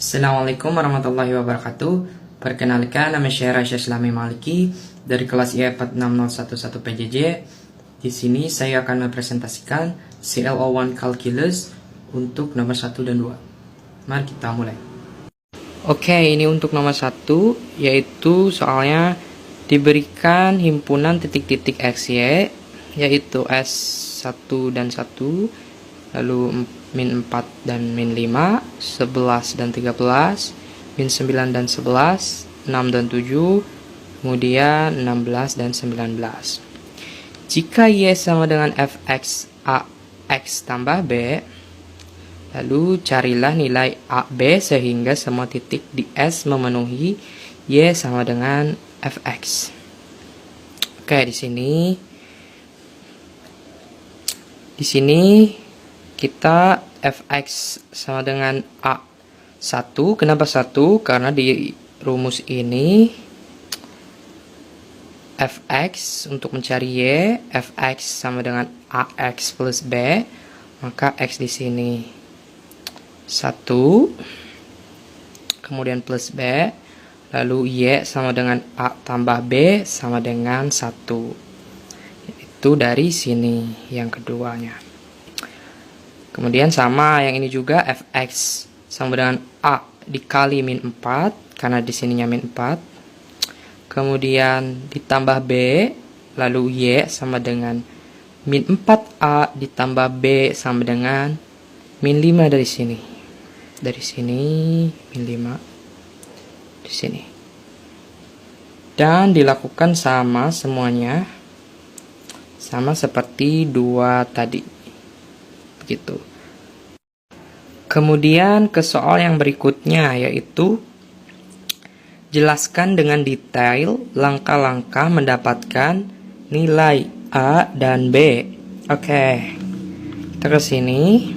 Assalamualaikum warahmatullahi wabarakatuh. Perkenalkan, nama saya Rasya Islami Maliki dari kelas IE 46011 PJJ. Di sini saya akan mempresentasikan CLO1 Calculus untuk nomor 1 dan 2. Mari kita mulai. Oke, ini untuk nomor 1, yaitu soalnya diberikan himpunan titik-titik XY, yaitu S1 dan 1, lalu min 4 dan min 5, 11 dan 13, min 9 dan 11, 6 dan 7, kemudian 16 dan 19. Jika Y sama dengan fx ax tambah B, lalu carilah nilai AB sehingga semua titik di S memenuhi Y sama dengan fx. Oke, di sini kita fx sama dengan A1. Kenapa 1? Karena di rumus ini fx untuk mencari y, fx sama dengan ax plus b, maka x di sini 1, kemudian plus b, lalu y sama dengan a tambah b sama dengan 1. Itu dari sini yang keduanya. Kemudian sama yang ini juga, fx sama dengan a dikali min 4, karena di sininya min 4. Kemudian ditambah b, lalu y sama dengan min 4a ditambah b sama dengan min 5 dari sini. Dari sini min 5 di sini. Dan dilakukan sama semuanya, sama seperti 2 tadi. Begitu. Kemudian ke soal yang berikutnya, yaitu jelaskan dengan detail langkah-langkah mendapatkan nilai A dan B. Oke, kita ke sini.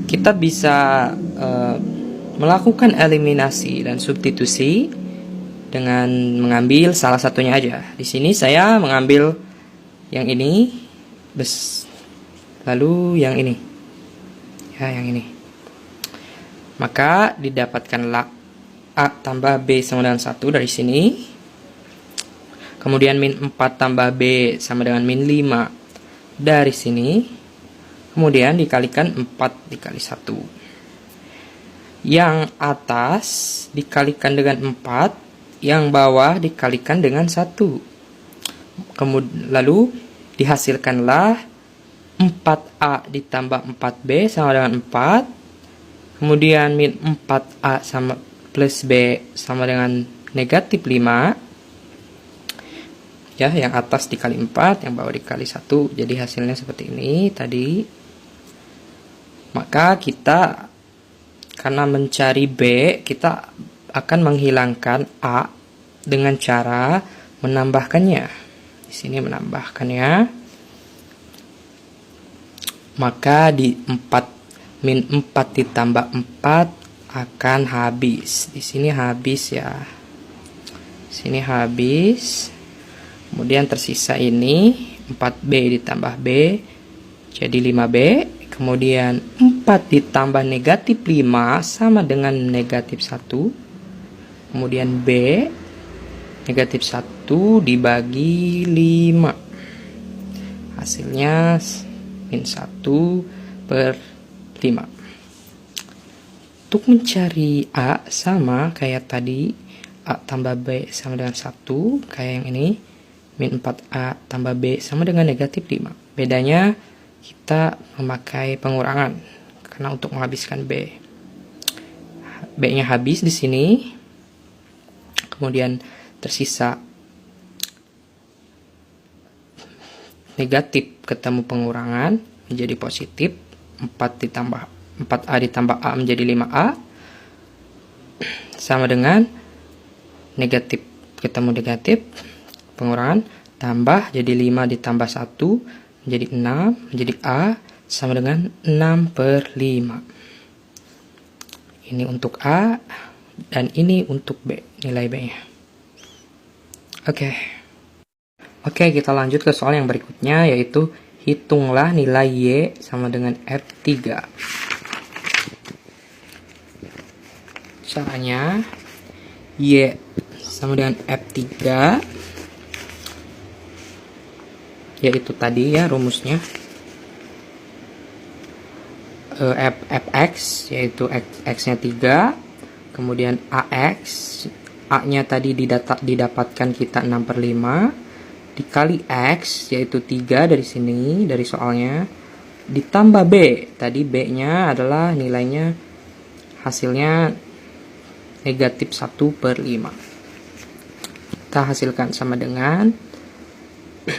Kita bisa melakukan eliminasi dan substitusi dengan mengambil salah satunya aja. Di sini saya mengambil yang ini, lalu yang ini. Ya, yang ini. Maka didapatkanlah A tambah B sama dengan 1 dari sini. Kemudian min 4 tambah B sama dengan min 5 dari sini. Kemudian dikalikan 4 dikali 1. Yang atas dikalikan dengan 4, yang bawah dikalikan dengan 1. Lalu dihasilkanlah 4A ditambah 4B sama dengan 4. Kemudian min 4A sama plus B sama dengan negatif 5. Ya, yang atas dikali 4, yang bawah dikali 1. Jadi hasilnya seperti ini tadi. Maka kita, karena mencari B, kita akan menghilangkan A dengan cara menambahkannya. Di sini menambahkannya. Maka di min 4 ditambah 4 akan habis. Di sini habis ya. Di sini habis. Kemudian tersisa ini 4B ditambah B jadi 5B. Kemudian 4 ditambah negatif 5 sama dengan negatif 1. Kemudian B negatif 1 dibagi 5. Hasilnya min 1/5. Untuk mencari A sama kayak tadi, A tambah B sama dengan 1, kayak yang ini, min 4A tambah B sama dengan negatif 5. Bedanya kita memakai pengurangan, karena untuk menghabiskan B. B-nya habis di sini. Kemudian tersisa negatif ketemu pengurangan menjadi positif. 4A ditambah A menjadi 5A sama dengan negatif ketemu negatif pengurangan, tambah jadi 5 ditambah 1 menjadi 6, menjadi A sama dengan 6/5. Ini untuk A dan ini untuk B, nilai B-nya. Oke, kita lanjut ke soal yang berikutnya, yaitu hitunglah nilai Y sama dengan F3. Caranya Y sama dengan F3, yaitu tadi ya rumusnya. Fx yaitu x-nya 3, kemudian ax, a-nya tadi didapatkan kita 6/5 dikali x yaitu 3 dari sini, dari soalnya, ditambah b, tadi b-nya adalah nilainya hasilnya negatif 1/5. Kita hasilkan sama dengan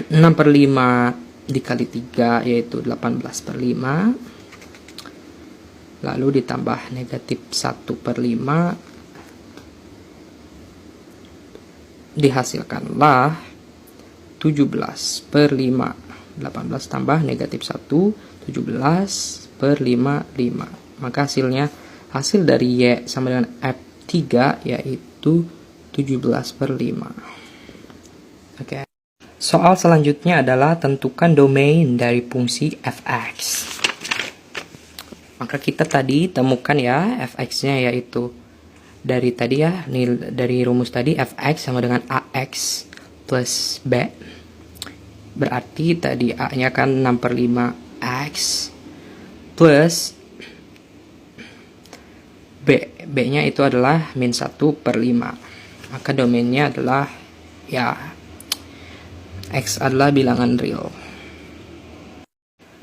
6/5 dikali 3 yaitu 18/5, lalu ditambah negatif 1/5, dihasilkanlah 17/5. 18 tambah negatif 1, 17/5. Maka hasil dari Y sama dengan F3 yaitu 17/5. Oke. Soal selanjutnya adalah tentukan domain dari fungsi fx. Maka kita tadi temukan ya fx-nya, yaitu dari tadi ya, dari rumus tadi fx sama dengan ax plus b. Berarti tadi a-nya kan 6/5 x plus b-nya itu adalah min 1/5. Maka domainnya adalah ya x adalah bilangan real.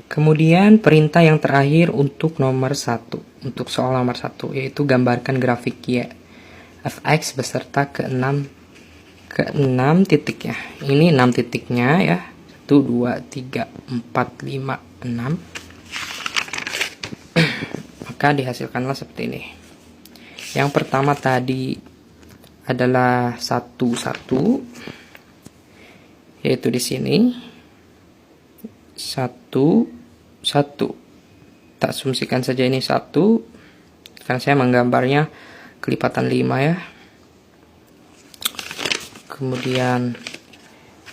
Kemudian perintah yang terakhir untuk nomor 1, untuk soal nomor 1, yaitu gambarkan grafik Y fx beserta ke-6 titiknya. Ini 6 titiknya ya. 1, 2, 3, 4, 5, 6. Maka dihasilkanlah seperti ini. Yang pertama tadi adalah 1, 1, yaitu di sini 1, 1. Tak asumsikan saja ini 1, karena saya menggambarnya kelipatan 5 ya. Kemudian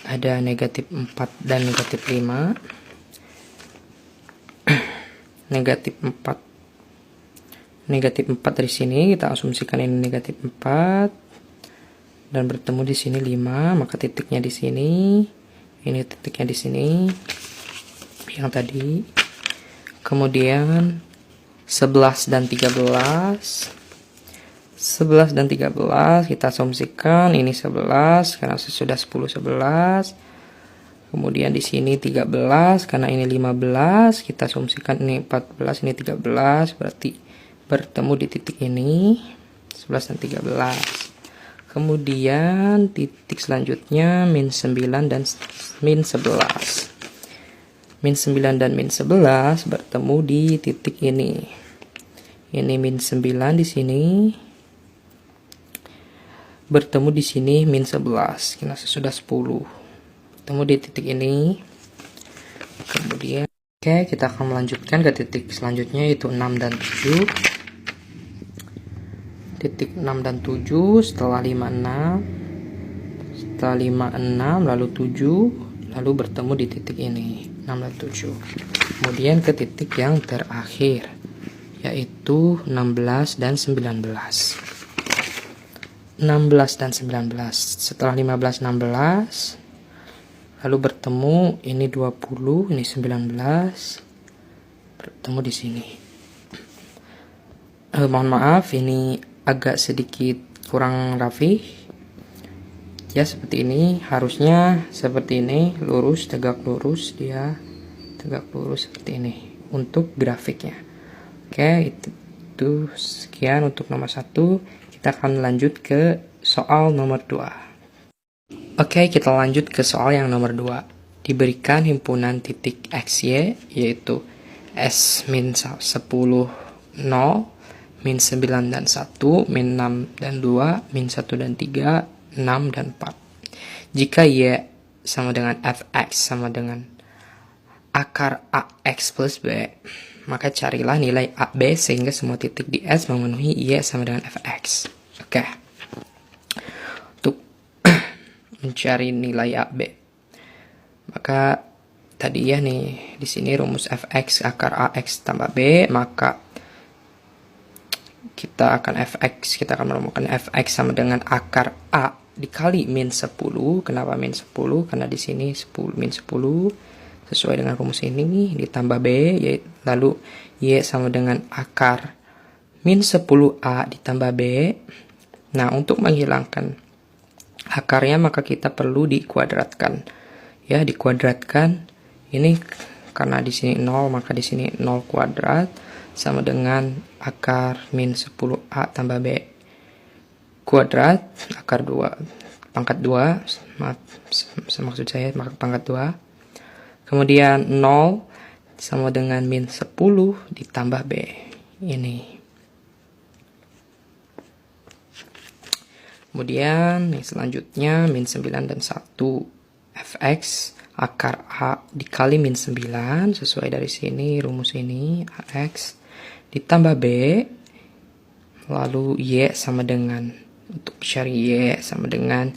ada negatif 4 dan negatif 5. Negatif 4 dari sini kita asumsikan ini negatif 4 dan bertemu di sini 5, maka titiknya di sini, ini titiknya di sini yang tadi. Kemudian 11 dan 13 kita asumsikan ini 11 karena sudah 10 11. Kemudian di sini 13 karena ini 15, kita asumsikan ini 14, ini 13, berarti bertemu di titik ini 11 dan 13. Kemudian titik selanjutnya min 9 dan min 11. Min 9 dan min 11 bertemu di titik ini. Ini min 9 di sini. Bertemu di sini min 11. Karena sudah 10. Bertemu di titik ini. Kemudian kita akan melanjutkan ke titik selanjutnya yaitu 6 dan 7. Titik 6 dan 7 setelah 5 6. Setelah 5 6 lalu 7, lalu bertemu di titik ini 6 dan 7. Kemudian ke titik yang terakhir yaitu 16 dan 19. 16 dan 19. Setelah 15 16 lalu bertemu ini 20, ini 19, bertemu di sini. Mohon maaf ini agak sedikit kurang rapi. Ya seperti ini, harusnya seperti ini, lurus, tegak lurus, dia tegak lurus seperti ini untuk grafiknya. Oke, itu sekian untuk nomor 1. Kita akan lanjut ke soal nomor 2. Oke, kita lanjut ke soal yang nomor 2. Diberikan himpunan titik XY yaitu S min 10 0, min 9 dan 1, min 6 dan 2, min 1 dan 3, 6 dan 4. Jika Y sama dengan Fx sama dengan akar AX plus B, maka carilah nilai AB sehingga semua titik di S memenuhi Y sama dengan Fx. Oke. Untuk mencari nilai AB, maka tadi ya nih di sini rumus Fx akar AX tambah B, maka kita akan menemukan fx sama dengan akar A dikali min 10. Kenapa min 10? Karena di sini 10 min 10 sesuai dengan rumus ini ditambah B, lalu Y sama dengan akar min 10A ditambah B. Nah, untuk menghilangkan akarnya maka kita perlu dikuadratkan. Ya, dikuadratkan. Ini karena di sini 0, maka di sini 0 kuadrat sama dengan akar min 10A tambah B kuadrat, akar 2, pangkat 2, maksud saya pangkat 2. Kemudian 0 sama dengan min 10 ditambah B. Ini. Kemudian yang selanjutnya min 9 dan 1 fx akar A dikali min 9 sesuai dari sini rumus ini ax ditambah B, lalu Y sama dengan, untuk cari Y sama dengan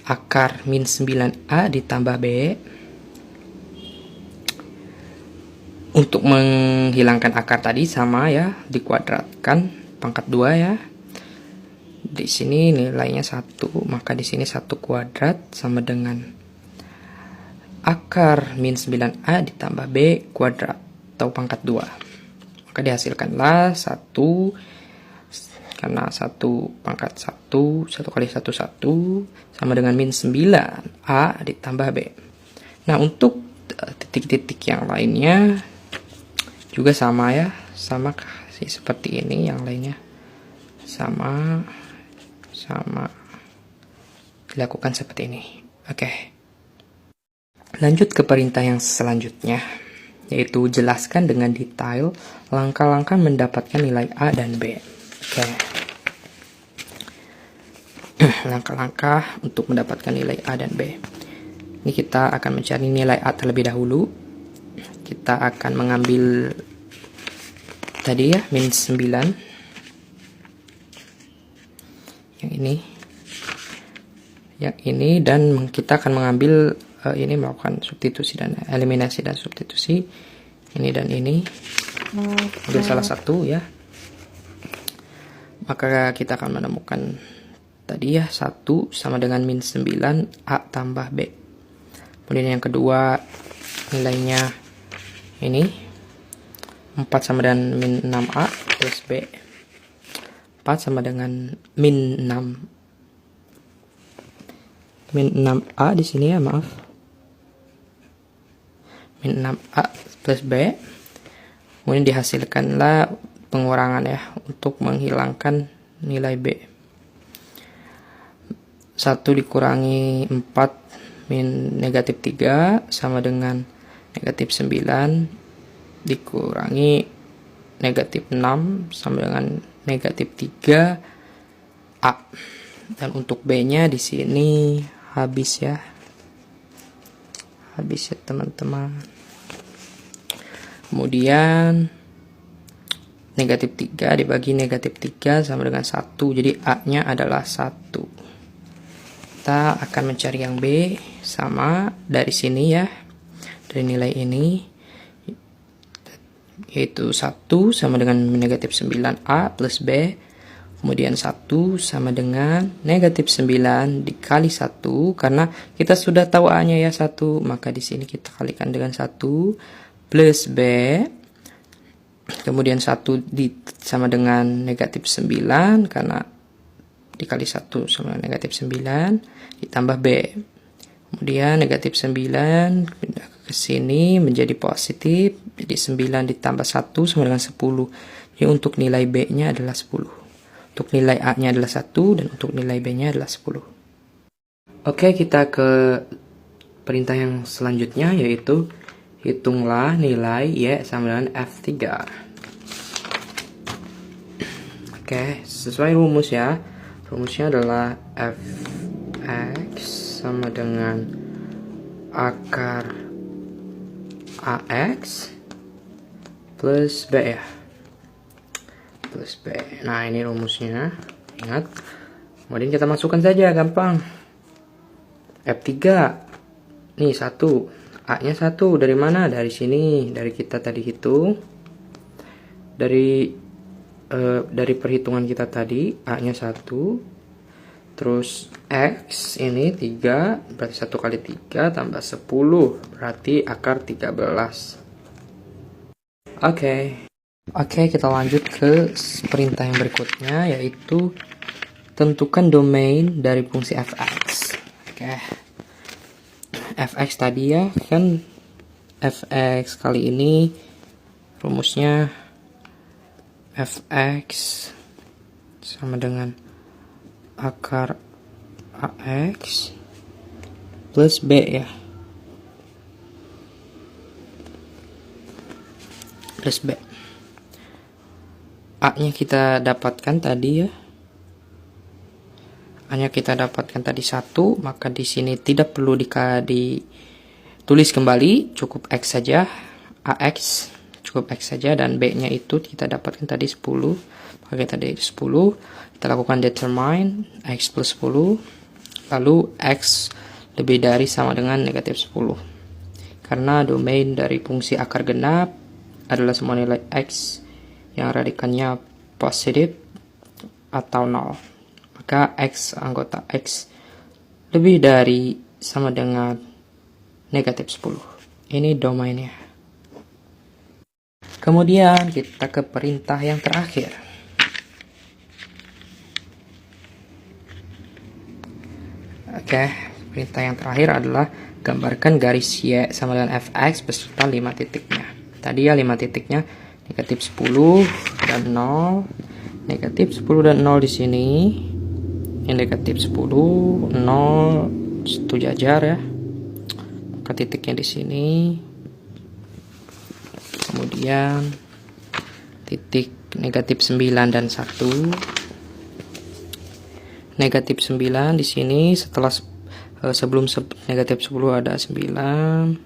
akar min 9A ditambah B. Untuk menghilangkan akar tadi sama ya, dikuadratkan pangkat 2 ya. Di sini nilainya 1, maka di sini 1 kuadrat sama dengan akar min 9A ditambah B kuadrat atau pangkat 2. Maka dihasilkanlah 1, karena 1 pangkat 1, 1 kali 1 1 sama dengan min 9A ditambah B. Nah, untuk titik-titik yang lainnya juga sama ya, sama seperti ini, yang lainnya sama dilakukan seperti ini. Oke. Lanjut ke perintah yang selanjutnya, yaitu jelaskan dengan detail langkah-langkah mendapatkan nilai A dan B. Oke. Langkah-langkah untuk mendapatkan nilai A dan B. Ini kita akan mencari nilai A terlebih dahulu. Kita akan mengambil tadi ya, min 9. Yang ini dan kita akan mengambil ini, melakukan substitusi dan eliminasi dan substitusi ini dan ini, ambil salah satu ya, maka kita akan menemukan tadi ya 1 sama dengan min 9A tambah B. Kemudian yang kedua nilainya ini 4 sama dengan min 6A plus B. 4 sama dengan min 6A di sini ya, maaf. Min 6A plus B. Kemudian dihasilkanlah pengurangan ya untuk menghilangkan nilai B. 1 dikurangi 4 min negatif 3 sama dengan negatif 9 dikurangi negatif 6 sama dengan negatif 3A. Dan untuk B-nya di sini habis ya. Habis ya teman-teman. Kemudian negatif 3 dibagi negatif 3 sama dengan 1. Jadi A-nya adalah 1. Kita akan mencari yang B, sama dari sini ya. Dari nilai ini, yaitu 1 sama dengan negatif 9A plus B. Kemudian 1 sama dengan negatif 9 dikali 1. Karena kita sudah tahu A-nya ya 1, maka di sini kita kalikan dengan 1 plus B. Kemudian 1 sama dengan negatif 9, karena dikali 1 sama dengan negatif 9 ditambah B. Kemudian negatif 9 pindah ke sini menjadi positif, jadi 9 ditambah 1 sama dengan 10. Jadi untuk nilai B-nya adalah 10. Untuk nilai A-nya adalah 1 dan untuk nilai B-nya adalah 10. Oke, kita ke perintah yang selanjutnya, yaitu hitunglah nilai Y sama dengan F3. Oke, sesuai rumus ya. Rumusnya adalah Fx sama dengan akar AX plus B ya. Plus B. Nah, ini rumusnya. Ingat. Kemudian kita masukkan saja, gampang. F3. Nih, 1. A-nya 1. Dari mana? Dari sini. Dari kita tadi hitung. Dari dari perhitungan kita tadi, A-nya 1, terus X ini 3, berarti 1 kali 3 tambah 10, berarti akar 13. Oke, kita lanjut ke perintah yang berikutnya, yaitu tentukan domain dari fungsi fx. Fx tadi ya, kan fx kali ini rumusnya fx sama dengan akar ax plus b ya, plus b. A nya kita dapatkan tadi ya, A nya kita dapatkan tadi 1, maka di sini tidak perlu ditulis kembali, cukup x saja, ax cukup x saja, dan b nya itu kita dapatkan tadi 10, pakai tadi 10, kita lakukan determine x plus 10, lalu x lebih dari sama dengan negatif 10, karena domain dari fungsi akar genap adalah semua nilai x yang radikannya positif atau 0, maka x anggota x lebih dari sama dengan negatif 10. Ini domainnya. Kemudian kita ke perintah yang terakhir. Perintah yang terakhir adalah gambarkan garis Y sama dengan fx beserta 5 titiknya. Tadi ya 5 titiknya negatif 10 dan 0, negatif 10 dan 0 di sini. Yang negatif 10, 0 satu jajar ya. Maka titiknya di sini. Kemudian titik negatif 9 dan 1. Negatif 9 di sini, setelah sebelum negatif 10 ada 9.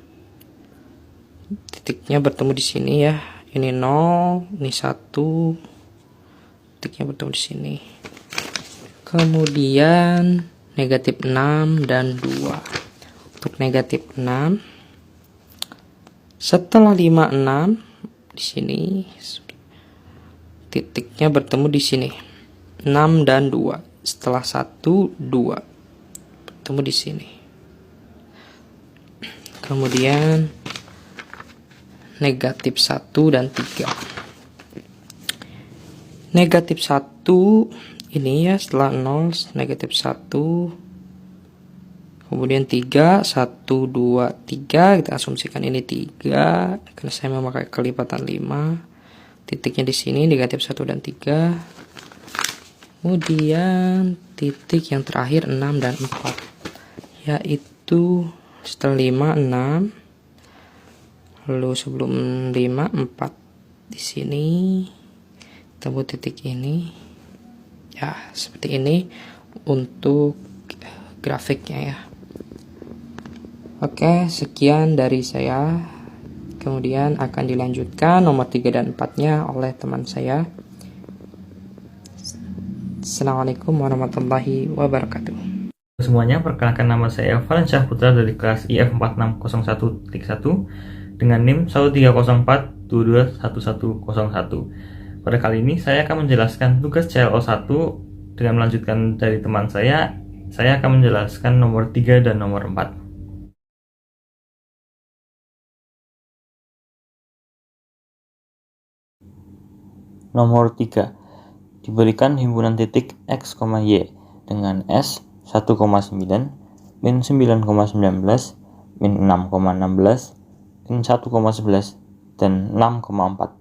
Titiknya bertemu di sini ya. Ini 0, ini 1. Titiknya bertemu di sini. Kemudian negatif 6 dan 2. Untuk negatif 6, setelah 5, 6 di sini, titiknya bertemu di sini. 6 dan 2. Setelah 1, 2 bertemu di sini. Kemudian negatif 1 dan 3. Negatif 1 ini ya, setelah 0 negatif 1. Kemudian 3, 1, 2, 3. Kita asumsikan ini 3 karena saya memakai kelipatan 5. Titiknya di sini negatif 1 dan 3. Kemudian titik yang terakhir 6 dan 4, yaitu setelah 5, 6, lalu sebelum 5, 4 di sini, temu titik ini ya, seperti ini untuk grafiknya ya. Oke, sekian dari saya. Kemudian akan dilanjutkan nomor 3 dan 4 nya oleh teman saya. Assalamualaikum warahmatullahi wabarakatuh. Semuanya, perkenalkan nama saya Valensyah Putra dari kelas IF 4601.1 dengan NIM 130422101. Pada kali ini saya akan menjelaskan tugas CLO 1 dengan melanjutkan dari teman saya akan menjelaskan nomor 3 dan nomor 4. Nomor 3. Diberikan himpunan titik X, Y dengan S 1,9, min 9,19, min 6,16, min 1,11, dan 6,4.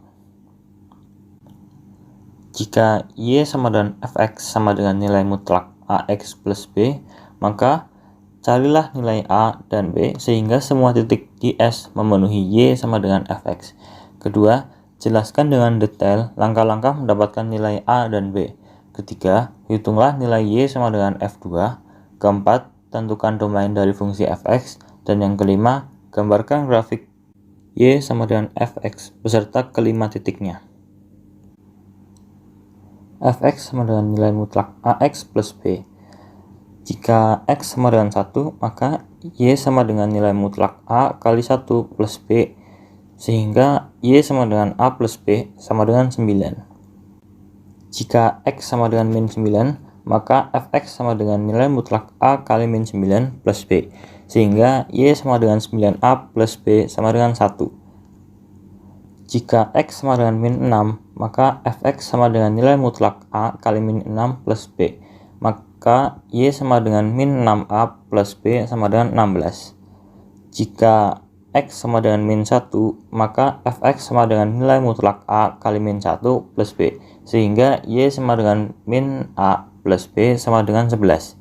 Jika Y sama dengan Fx sama dengan nilai mutlak Ax plus B, maka carilah nilai A dan B sehingga semua titik di S memenuhi Y sama dengan Fx. Kedua, jelaskan dengan detail langkah-langkah mendapatkan nilai A dan B. Ketiga, hitunglah nilai Y sama dengan F2. Keempat, tentukan domain dari fungsi Fx. Dan yang kelima, gambarkan grafik Y sama dengan Fx beserta kelima titiknya. Fx sama dengan nilai mutlak Ax plus B. Jika X sama dengan 1, maka Y sama dengan nilai mutlak A kali 1 plus B, sehingga Y sama dengan A plus B sama dengan 9. Jika X sama dengan min 9, maka Fx sama dengan nilai mutlak A kali min 9 plus B, sehingga Y sama dengan 9A plus B sama dengan 1. Jika X sama dengan min 6, maka Fx sama dengan nilai mutlak A kali min 6 plus B, maka Y sama dengan min 6A plus B sama dengan 16. Jika X sama dengan min 1, maka Fx sama dengan nilai mutlak A kali min 1 plus B, sehingga Y sama dengan min A plus B sama dengan 11.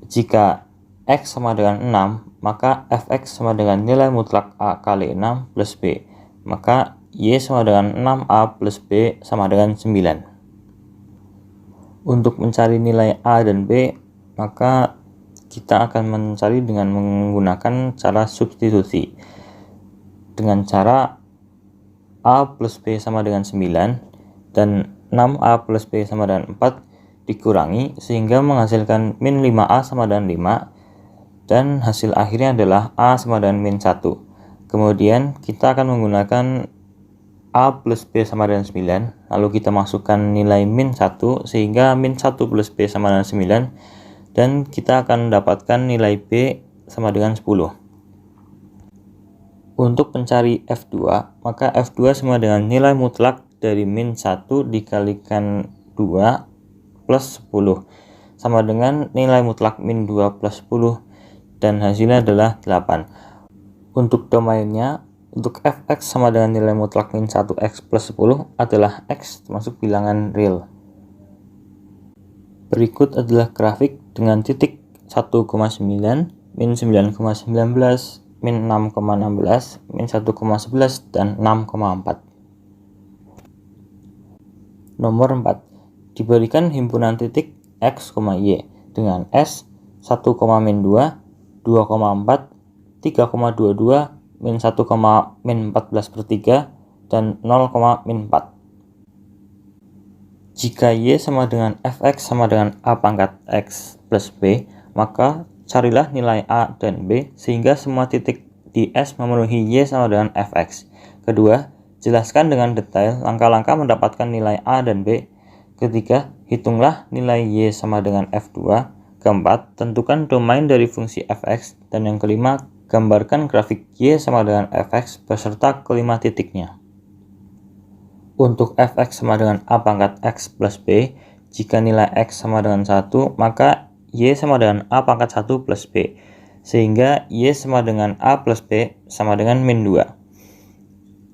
Jika X sama dengan 6, maka Fx sama dengan nilai mutlak A kali 6 plus B, maka Y sama dengan 6A plus B sama dengan 9. Untuk mencari nilai A dan B, maka kita akan mencari dengan menggunakan cara substitusi. Dengan cara A plus B sama dengan 9 dan 6A plus B sama dengan 4 dikurangi sehingga menghasilkan min 5A sama dengan 5, dan hasil akhirnya adalah A sama dengan min 1. Kemudian kita akan menggunakan A plus B sama dengan 9, lalu kita masukkan nilai min 1 sehingga min 1 plus B sama dengan 9, dan kita akan mendapatkan nilai B sama dengan 10. Untuk mencari F2, maka F2 sama dengan nilai mutlak dari min 1 dikalikan 2 plus 10, sama dengan nilai mutlak min 2 plus 10, dan hasilnya adalah 8. Untuk domainnya, untuk Fx sama dengan nilai mutlak min 1x plus 10 adalah X termasuk bilangan real. Berikut adalah grafik dengan titik 1,9, min 9,19, min 6,16, min 1,11, dan 6,4. Nomor 4. Diberikan himpunan titik X, Y dengan S 1,-2, 2,4, 3,22, min 1,-14/3, dan 0,-4. Jika Y sama dengan Fx sama dengan A pangkat X plus B, maka carilah nilai A dan B sehingga semua titik di S memenuhi Y sama dengan Fx. Kedua, jelaskan dengan detail langkah-langkah mendapatkan nilai A dan B. Ketiga, hitunglah nilai Y sama dengan F2. Keempat, tentukan domain dari fungsi Fx. Dan yang kelima, gambarkan grafik Y sama dengan Fx beserta kelima titiknya. Untuk Fx sama dengan A pangkat X plus B, jika nilai X sama dengan 1, maka Y sama dengan A pangkat 1 plus B, sehingga Y sama dengan A plus B sama dengan min 2.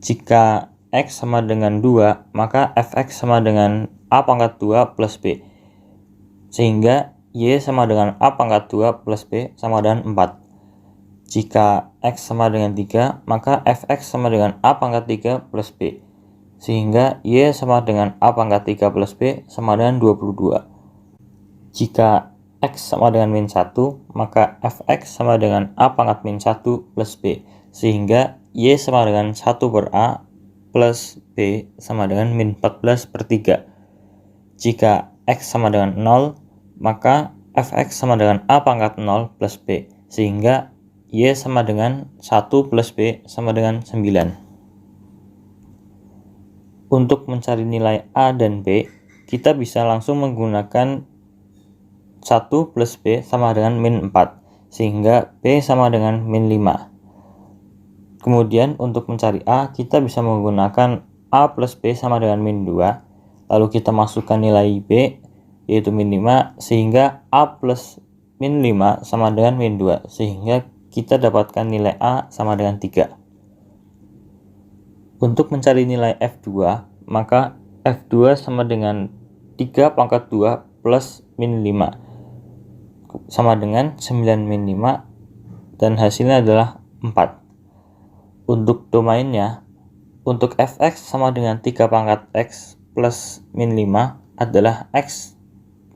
Jika X sama dengan 2, maka Fx sama dengan A pangkat 2 plus B, sehingga Y sama dengan A pangkat 2 plus B sama dengan 4. Jika X sama dengan 3, maka Fx sama dengan A pangkat 3 plus B, sehingga Y sama dengan A pangkat 3 plus B sama dengan 22. Jika X sama dengan min 1, maka Fx sama dengan A pangkat min 1 plus B, sehingga Y sama dengan 1 per A plus B sama dengan min 14/3. Jika X sama dengan 0, maka Fx sama dengan A pangkat 0 plus B, sehingga Y sama dengan 1 plus B sama dengan 9. Untuk mencari nilai A dan B, kita bisa langsung menggunakan 1 plus B sama dengan min 4, sehingga B sama dengan min 5. Kemudian untuk mencari A, kita bisa menggunakan A plus B sama dengan min 2, lalu kita masukkan nilai B, yaitu min 5, sehingga A plus min 5 sama dengan min 2, sehingga kita dapatkan nilai A sama dengan 3. Untuk mencari nilai F2, maka F2 sama dengan 3 pangkat 2 plus min 5 sama dengan 9 min 5, dan hasilnya adalah 4. Untuk domainnya, untuk Fx sama dengan 3 pangkat X plus min 5 adalah X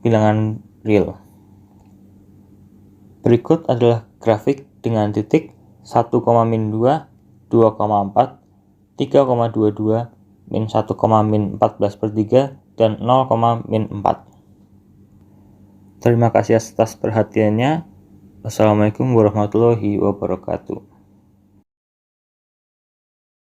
bilangan real. Berikut adalah grafik dengan titik 1,-2, 2,4, 3,22, min 1,-14/3, dan 0,-4. Terima kasih atas perhatiannya. Wassalamualaikum warahmatullahi wabarakatuh.